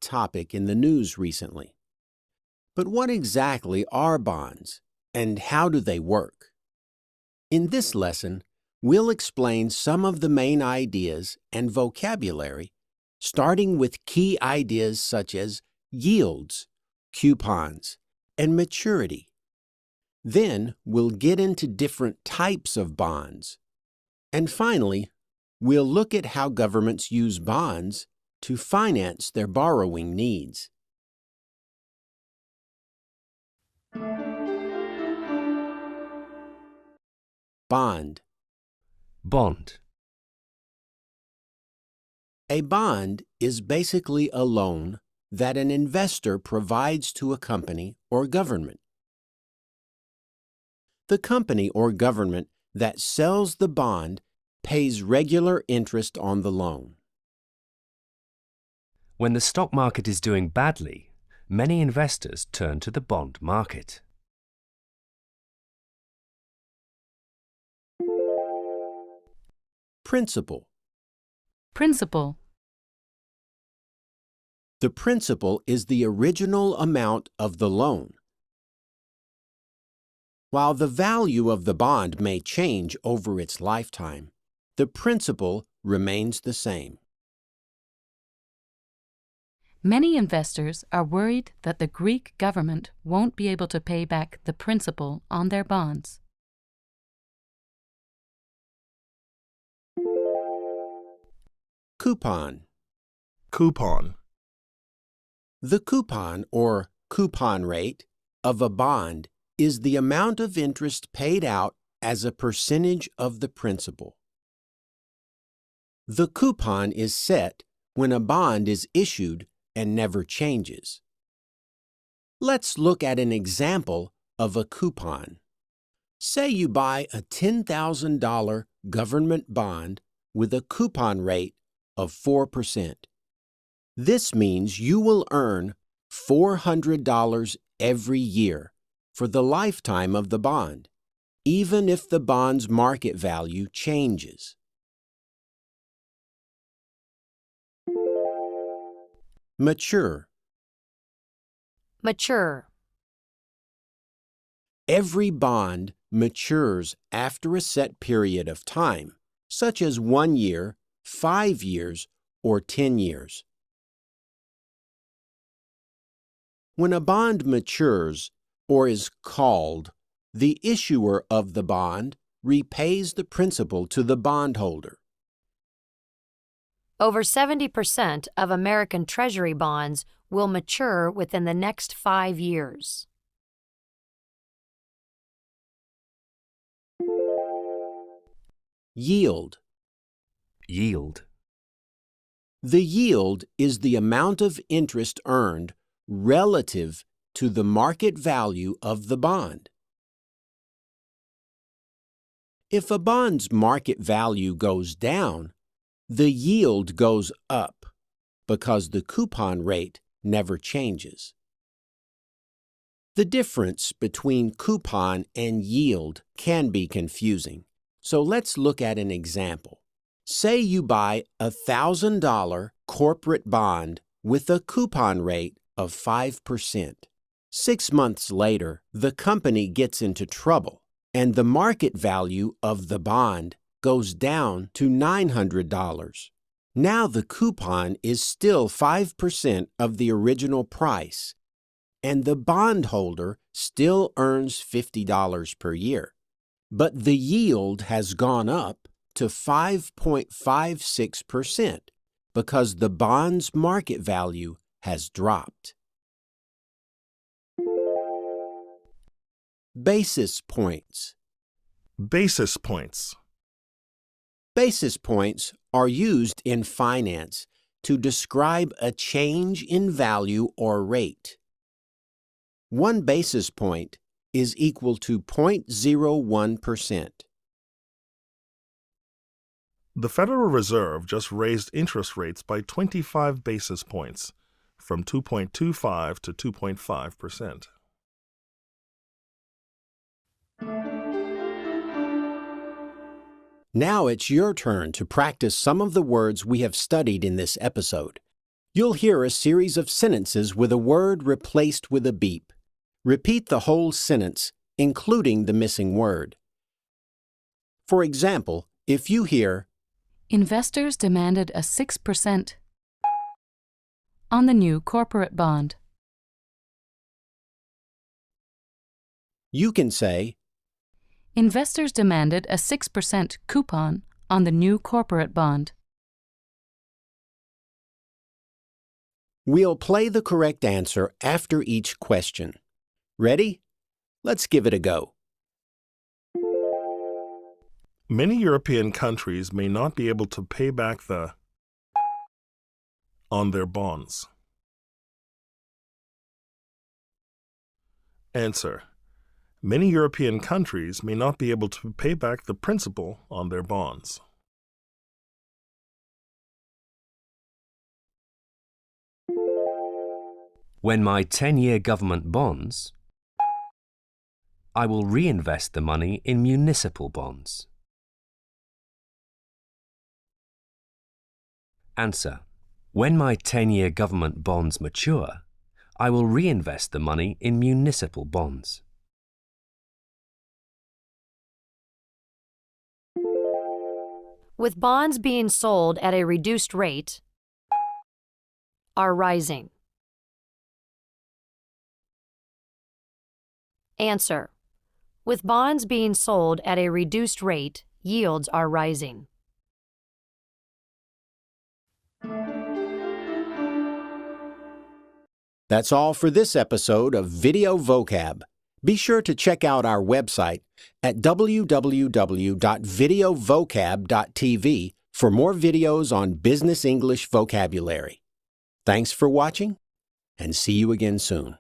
topic in the news recently. But what exactly are bonds, and how do they work? In this lesson, we'll explain some of the main ideas and vocabulary, starting with key ideas such as yields, coupons, and maturity. Then we'll get into different types of bonds. And finally, we'll look at how governments use bonds to finance their borrowing needs. Bond. Bond. A bond is basically a loan that an investor provides to a company or government. The company or government that sells the bond pays regular interest on the loan. When the stock market is doing badly, many investors turn to the bond market. Principal. Principal. The principal is the original amount of the loan. While the value of the bond may change over its lifetime, the principal remains the same. Many investors are worried that the Greek government won't be able to pay back the principal on their bonds. Coupon. Coupon. The coupon or coupon rate of a bond is the amount of interest paid out as a percentage of the principal. The coupon is set when a bond is issued and never changes. Let's look at an example of a coupon. Say you buy a $10,000 government bond with a coupon rate of 4%. This means you will earn $400 every year for the lifetime of the bond, even if the bond's market value changes. Mature. Mature. Every bond matures after a set period of time, such as 1 year, 5 years, or 10 years. When a bond matures or is called, the issuer of the bond repays the principal to the bondholder. Over 70% of American Treasury bonds will mature within the next 5 years. Yield. Yield. The yield is the amount of interest earned relative to the market value of the bond. If a bond's market value goes down, the yield goes up because the coupon rate never changes. The difference between coupon and yield can be confusing, so let's look at an example. Say you buy a $1,000 corporate bond with a coupon rate of 5%. 6 months later, the company gets into trouble, and the market value of the bond goes down to $900. Now the coupon is still 5% of the original price, and the bondholder still earns $50 per year. But the yield has gone up to 5.56% because the bond's market value has dropped. Basis points. Basis points. Basis points are used in finance to describe a change in value or rate. 1 basis point is equal to 0.01%. The Federal Reserve just raised interest rates by 25 basis points, from 2.25 to 2.5%. Now it's your turn to practice some of the words we have studied in this episode. You'll hear a series of sentences with a word replaced with a beep. Repeat the whole sentence, including the missing word. For example, if you hear, Investors demanded a 6% on the new corporate bond. you can say, Investors demanded a 6% coupon on the new corporate bond. We'll play the correct answer after each question. Ready? Let's give it a go. Many European countries may not be able to pay back the on their bonds. Answer. Many European countries may not be able to pay back the principal on their bonds. When my 10-year government bonds, I will reinvest the money in municipal bonds. Answer. When my 10-year government bonds mature, I will reinvest the money in municipal bonds. With bonds being sold at a reduced rate, are rising. Answer. With bonds being sold at a reduced rate, yields are rising. That's all for this episode of Video Vocab. Be sure to check out our website at www.videovocab.tv for more videos on business English vocabulary. Thanks for watching, and see you again soon.